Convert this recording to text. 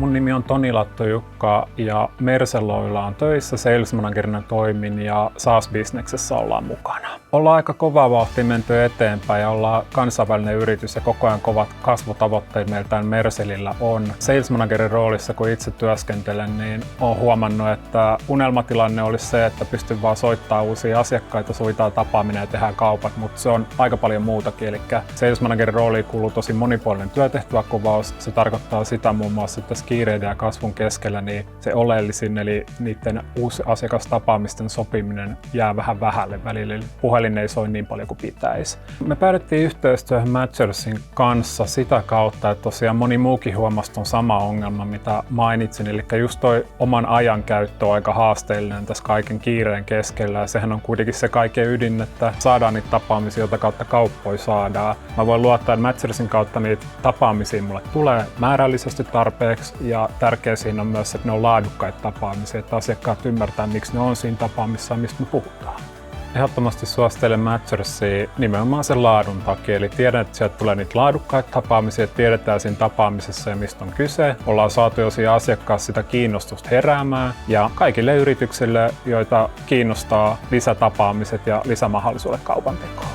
Mun nimi on Toni Latto-Jukka ja Merseloilla on töissä sales managerina toimin ja SaaS-bisneksessä ollaan mukana. Ollaan aika kovaa vauhtia menty eteenpäin ja ollaan kansainvälinen yritys ja koko ajan kovat kasvutavoitteet meillä täällä Merselillä on. Sales managerin roolissa kun itse työskentelen, niin olen huomannut, että unelmatilanne olisi se, että pystyn vaan soittaa uusia asiakkaita, sovitaan tapaaminen ja tehdään kaupat, mutta se on aika paljon muutakin. Eli sales managerin rooliin kuuluu tosi monipuolinen työtehtäväkuvaus. Se tarkoittaa sitä muun muassa, että kiireiden ja kasvun keskellä niin se oleellisin, eli niiden uusi asiakastapaamisten sopiminen jää vähän vähälle välillä. Puhelin ei soi niin paljon kuin pitäisi. Me päädyttiin yhteistyöhön Matchersin kanssa sitä kautta, että tosiaan moni muukin huomasi ton sama ongelma, mitä mainitsin. Eli just toi oman ajan käyttö on aika haasteellinen tässä kaiken kiireen keskellä. Ja sehän on kuitenkin se kaiken ydin, että saadaan niitä tapaamisia, jota kautta kauppoja saadaan. Mä voin luottaa, että Matchersin kautta niitä tapaamisia mulle tulee määrällisesti tarpeeksi. Ja tärkeää siinä on myös, että ne on laadukkaita tapaamisia, että asiakkaat ymmärtää, miksi ne on siinä tapaamissa, mistä me puhutaan. Ehdottomasti suosittelen Matchersia nimenomaan sen laadun takia, eli tiedän, että sieltä tulee niitä laadukkaita tapaamisia, tiedetään siinä tapaamisessa ja mistä on kyse. Ollaan saatu jo siinä asiakkaassa sitä kiinnostusta heräämään ja kaikille yrityksille, joita kiinnostaa lisätapaamiset ja lisämahdollisuudet kaupantekoon.